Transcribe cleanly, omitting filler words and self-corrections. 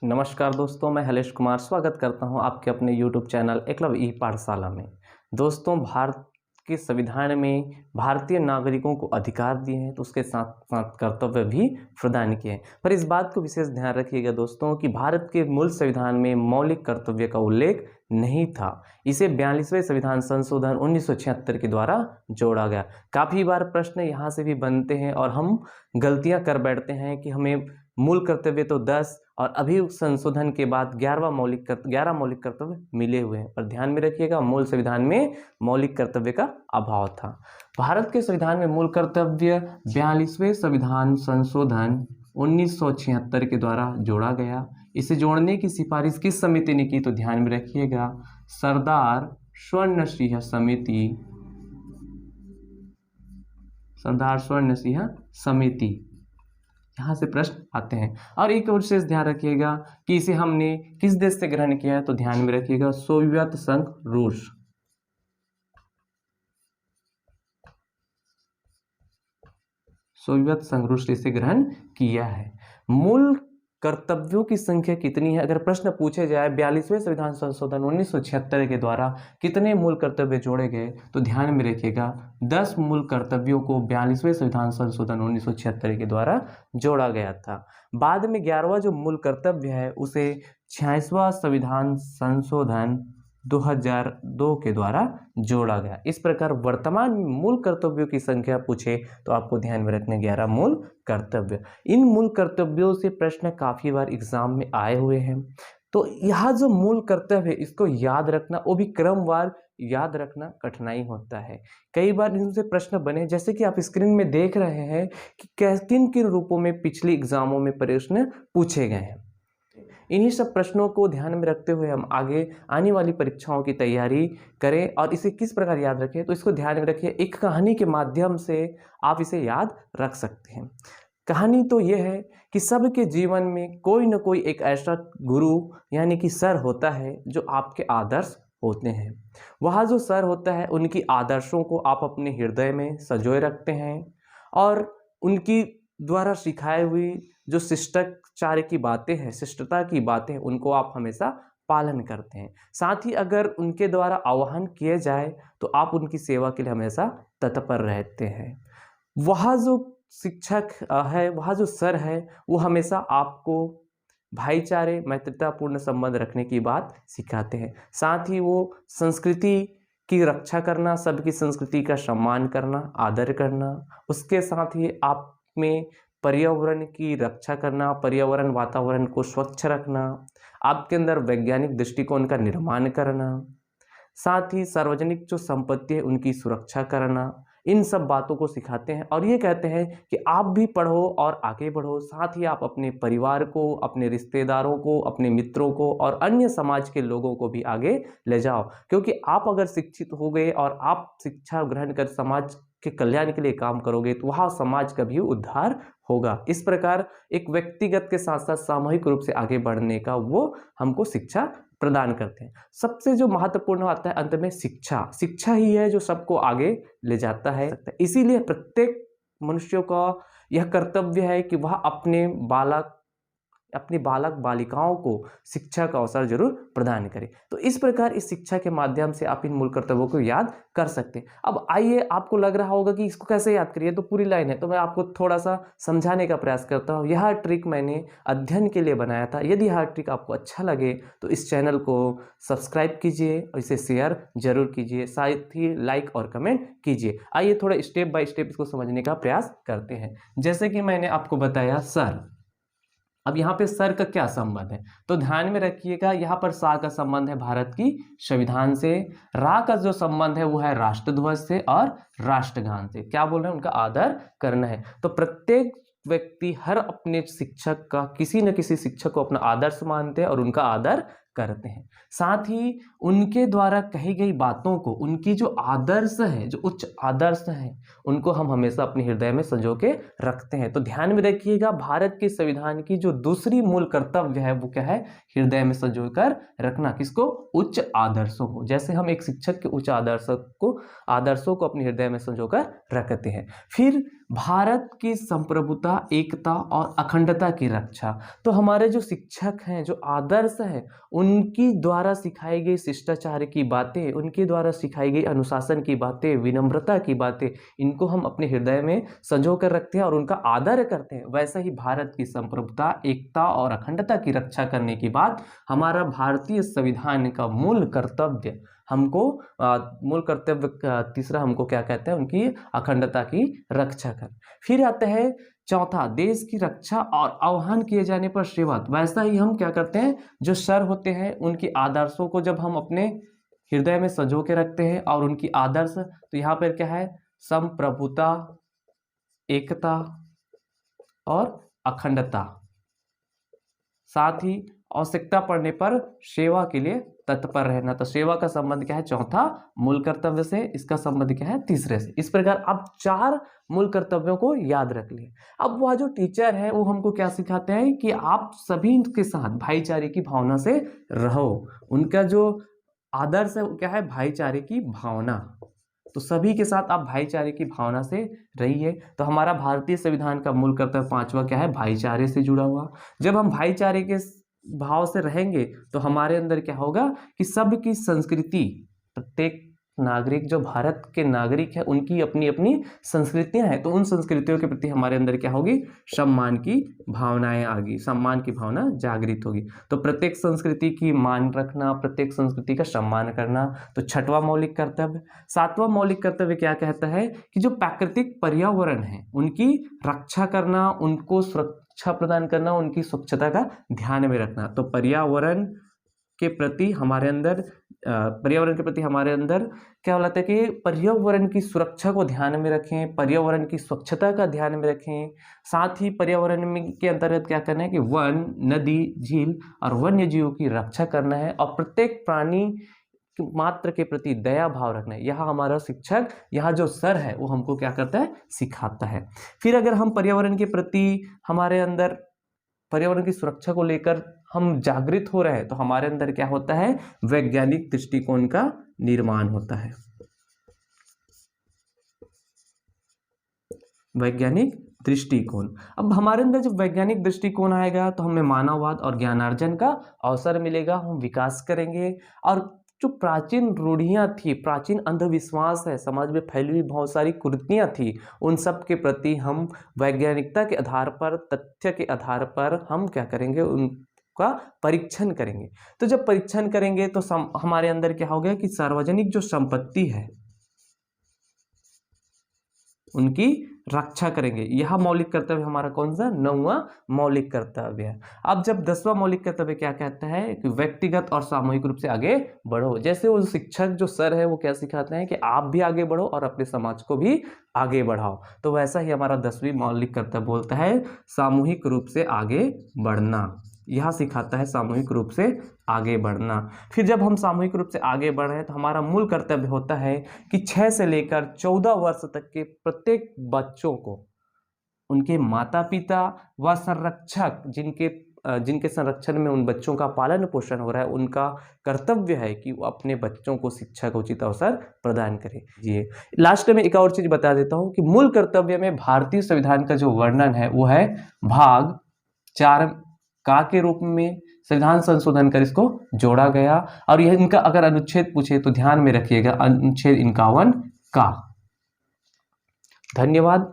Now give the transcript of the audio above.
नमस्कार दोस्तों, मैं हलेश कुमार स्वागत करता हूं आपके अपने YouTube चैनल एकलव्य ई पाठशाला में। दोस्तों, भारत के संविधान में भारतीय नागरिकों को अधिकार दिए हैं तो उसके साथ साथ कर्तव्य भी प्रदान किए हैं। पर इस बात को विशेष ध्यान रखिएगा दोस्तों कि भारत के मूल संविधान में मौलिक कर्तव्य का उल्लेख नहीं था। इसे 42वें संविधान संशोधन 1976 के द्वारा जोड़ा गया। काफ़ी बार प्रश्न यहाँ से भी बनते हैं और हम गलतियाँ कर बैठते हैं कि हमें मूल कर्तव्य तो 10 और अभी संशोधन के बाद 11 मौलिक कर्तव्य मिले हुए हैं। पर ध्यान में रखिएगा, मूल संविधान में मौलिक कर्तव्य का अभाव था। भारत के संविधान में मूल कर्तव्य 42वें संविधान संशोधन 1976 के द्वारा जोड़ा गया। इसे जोड़ने की सिफारिश किस समिति ने की तो ध्यान में रखिएगा, सरदार स्वर्ण सिंह समिति। यहाँ से प्रश्न आते हैं। और एक और विशेष ध्यान रखिएगा कि इसे हमने किस देश से ग्रहण किया है तो ध्यान में रखिएगा, सोवियत संघ रूस। सोवियत संघ रूस से ग्रहण किया है। मूल कर्तव्यों की संख्या कितनी है? अगर प्रश्न पूछे जाए 42वें संविधान संशोधन 1976 के द्वारा कितने मूल कर्तव्य जोड़े गए तो ध्यान में रखिएगा 10 मूल कर्तव्यों को 42वें संविधान संशोधन 1976 के द्वारा जोड़ा गया था। बाद में 11वां जो मूल कर्तव्य है उसे 86वां संविधान संशोधन 2002 के द्वारा जोड़ा गया। इस प्रकार वर्तमान मूल कर्तव्यों की संख्या पूछे तो आपको ध्यान में रखने 11 मूल कर्तव्य। इन मूल कर्तव्यों से प्रश्न काफ़ी बार एग्जाम में आए हुए हैं। तो यह जो मूल कर्तव्य है इसको याद रखना, वो भी क्रमवार याद रखना कठिनाई होता है। कई बार इनसे प्रश्न बने, जैसे कि आप स्क्रीन में देख रहे हैं कि किन किन रूपों में पिछले एग्जामों में प्रश्न पूछे गए हैं। इन्हीं सब प्रश्नों को ध्यान में रखते हुए हम आगे आने वाली परीक्षाओं की तैयारी करें और इसे किस प्रकार याद रखें तो इसको ध्यान में रखिए। एक कहानी के माध्यम से आप इसे याद रख सकते हैं। कहानी तो यह है कि सबके जीवन में कोई न कोई एक ऐसा गुरु यानी कि सर होता है जो आपके आदर्श होते हैं। वह जो सर होता है उनकी आदर्शों को आप अपने हृदय में संजोए रखते हैं और उनकी द्वारा सिखाई हुई जो शिष्टाचार की बातें हैं, शिष्टता की बातें हैं, उनको आप हमेशा पालन करते हैं। साथ ही अगर उनके द्वारा आह्वान किए जाए तो आप उनकी सेवा के लिए हमेशा तत्पर रहते हैं। वह जो शिक्षक है, वह जो सर है, वो हमेशा आपको भाईचारे मैत्रीतापूर्ण संबंध रखने की बात सिखाते हैं। साथ ही वो संस्कृति की रक्षा करना, सबकी संस्कृति का सम्मान करना, आदर करना, उसके साथ ही आप में पर्यावरण की रक्षा करना, पर्यावरण वातावरण को स्वच्छ रखना, आपके अंदर वैज्ञानिक दृष्टिकोण का निर्माण करना, साथ ही सार्वजनिक जो संपत्ति है उनकी सुरक्षा करना, इन सब बातों को सिखाते हैं। और ये कहते हैं कि आप भी पढ़ो और आगे बढ़ो। साथ ही आप अपने परिवार को, अपने रिश्तेदारों को, अपने मित्रों को और अन्य समाज के लोगों को भी आगे ले जाओ, क्योंकि आप अगर शिक्षित हो गए और आप शिक्षा ग्रहण कर समाज के कल्याण के लिए काम करोगे तो वहाँ समाज का भी उद्धार होगा। इस प्रकार एक व्यक्तिगत के साथ साथ सामूहिक रूप से आगे बढ़ने का वो हमको शिक्षा प्रदान करते हैं। सबसे जो महत्वपूर्ण आता है अंत में शिक्षा ही है जो सबको आगे ले जाता है। इसीलिए प्रत्येक मनुष्यों का यह कर्तव्य है कि वह अपनी बालक बालिकाओं को शिक्षा का अवसर जरूर प्रदान करें। तो इस प्रकार इस शिक्षा के माध्यम से आप इन मूल कर्तव्यों को याद कर सकते हैं। अब आइए, आपको लग रहा होगा कि इसको कैसे याद करिए, तो पूरी लाइन है, तो मैं आपको थोड़ा सा समझाने का प्रयास करता हूँ। यह ट्रिक मैंने अध्ययन के लिए बनाया था। यदि यह ट्रिक आपको अच्छा लगे तो इस चैनल को सब्सक्राइब कीजिए और इसे शेयर जरूर कीजिए, साथ ही लाइक और कमेंट कीजिए। आइए थोड़ा स्टेप बाय स्टेप इसको समझने का प्रयास करते हैं। जैसे कि मैंने आपको बताया सर, अब यहाँ पे सर का क्या संबंध है तो ध्यान में रखिएगा, यहाँ पर सा का संबंध है भारत की संविधान से, रा का जो संबंध है वो है राष्ट्रध्वज से और राष्ट्रगान से। क्या बोल रहे हैं, उनका आदर करना है। तो प्रत्येक व्यक्ति हर अपने शिक्षक का, किसी न किसी शिक्षक को अपना आदर्श मानते हैं और उनका आदर करते हैं। साथ ही उनके द्वारा कही गई बातों को, उनकी जो आदर्श है, जो उच्च आदर्श है, उनको हम हमेशा अपने हृदय में संजो के रखते हैं। तो ध्यान में रखिएगा, भारत के संविधान की जो दूसरी मूल कर्तव्य है वो क्या है? हृदय में संजो कर रखना। किसको? उच्च आदर्शों को। जैसे हम एक शिक्षक के उच्च आदर्शों को अपने हृदय में संजो कर रखते हैं। फिर भारत की संप्रभुता, एकता और अखंडता की रक्षा। तो हमारे जो शिक्षक हैं, जो आदर्श हैं, उनकी द्वारा सिखाई गई शिष्टाचार की बातें, उनके द्वारा सिखाई गई अनुशासन की बातें, विनम्रता की बातें, इनको हम अपने हृदय में संजो कर रखते हैं और उनका आदर करते हैं। वैसे ही भारत की संप्रभुता, एकता और अखंडता की रक्षा करने की बात हमारा भारतीय संविधान का मूल कर्तव्य हमको मूल कर्तव्य तीसरा हमको क्या कहते हैं? उनकी अखंडता की रक्षा कर। फिर आता है चौथा, देश की रक्षा और आह्वान किए जाने पर सेवा। वैसा ही हम क्या करते हैं? जो सर होते हैं, उनकी आदर्शों को जब हम अपने हृदय में संजो के रखते हैं और उनकी आदर्श, तो यहाँ पर क्या है? संप्रभुता, एकता और अखंडता। साथ ही आवश्यकता पड़ने पर सेवा के लिए तत्पर रहना। तो सेवा का संबंध क्या है? चौथा मूल कर्तव्य से। इसका संबंध क्या है? तीसरे से। इस प्रकार आप 4 मूल कर्तव्यों को याद रख लिए। अब वह जो टीचर है वो हमको क्या सिखाते हैं कि आप सभी के साथ भाईचारे की भावना से रहो। उनका जो आदर्श है वो क्या है? भाईचारे की भावना। तो सभी के साथ आप भाईचारे की भावना से रहिए। तो हमारा भारतीय संविधान का मूल कर्तव्य 5वां क्या है? भाईचारे से जुड़ा हुआ। जब हम भाईचारे के भाव से रहेंगे तो हमारे अंदर क्या होगा कि सबकी संस्कृति, प्रत्येक नागरिक, जो भारत के नागरिक है, उनकी अपनी अपनी संस्कृतियां हैं। तो उन संस्कृतियों के प्रति हमारे अंदर क्या होगी? सम्मान की भावनाएं आगी, सम्मान की भावना जागृत होगी। तो प्रत्येक संस्कृति की मान रखना, प्रत्येक संस्कृति का सम्मान करना। तो 6वां मौलिक कर्तव्य। 7वां मौलिक कर्तव्य क्या कहता है कि जो प्राकृतिक पर्यावरण है उनकी रक्षा करना, उनको सुरक्षा प्रदान करना, उनकी स्वच्छता का ध्यान में रखना। तो पर्यावरण के प्रति हमारे अंदर क्या बोलता है कि पर्यावरण की सुरक्षा को ध्यान में रखें, पर्यावरण की स्वच्छता का ध्यान में रखें। साथ ही पर्यावरण में के अंतर्गत क्या करना है कि वन, नदी, झील और वन्य जीवों की रक्षा करना है और प्रत्येक प्राणी मात्र के प्रति दया भाव रखना है। यहाँ हमारा शिक्षक, यहाँ जो सर है वो हमको क्या करता है? सिखाता है। फिर अगर हम पर्यावरण के प्रति, हमारे अंदर पर्यावरण की सुरक्षा को लेकर हम जागृत हो रहे हैं, तो हमारे अंदर क्या होता है? वैज्ञानिक दृष्टिकोण का निर्माण होता है। वैज्ञानिक दृष्टिकोण। अब हमारे अंदर जब वैज्ञानिक दृष्टिकोण आएगा तो हमें मानववाद और ज्ञानार्जन का अवसर मिलेगा, हम विकास करेंगे। और जो प्राचीन रूढ़ियां थी, प्राचीन अंधविश्वास है, समाज में फैली हुई बहुत सारी कुरीतियां थी, उन सब के प्रति हम वैज्ञानिकता के आधार पर, तथ्य के आधार पर हम क्या करेंगे? उनका परीक्षण करेंगे। तो जब परीक्षण करेंगे तो हमारे अंदर क्या हो गया कि सार्वजनिक जो संपत्ति है उनकी रक्षा करेंगे। यह मौलिक कर्तव्य हमारा कौन सा? 9वां मौलिक कर्तव्य है। अब जब 10वां मौलिक कर्तव्य क्या कहता है कि व्यक्तिगत और सामूहिक रूप से आगे बढ़ो। जैसे वो शिक्षक जो सर है वो क्या सिखाते हैं कि आप भी आगे बढ़ो और अपने समाज को भी आगे बढ़ाओ। तो वैसा ही हमारा 10वीं मौलिक कर्तव्य बोलता है सामूहिक रूप से आगे बढ़ना। यह सिखाता है सामूहिक रूप से आगे बढ़ना। फिर जब हम सामूहिक रूप से आगे बढ़ रहे हैं तो हमारा मूल कर्तव्य होता है कि 6 से लेकर 14 वर्ष तक के प्रत्येक बच्चों को उनके माता पिता व संरक्षक, जिनके संरक्षण में उन बच्चों का पालन पोषण हो रहा है, उनका कर्तव्य है कि वो अपने बच्चों को शिक्षा का उचित अवसर प्रदान करें। जी, लास्ट में एक और चीज बता देता हूँ कि मूल कर्तव्य में भारतीय संविधान का जो वर्णन है वो है भाग 4 का के रूप में संविधान संशोधन कर इसको जोड़ा गया। और यह इनका अगर अनुच्छेद पूछे तो ध्यान में रखिएगा, अनुच्छेद 51 का। धन्यवाद।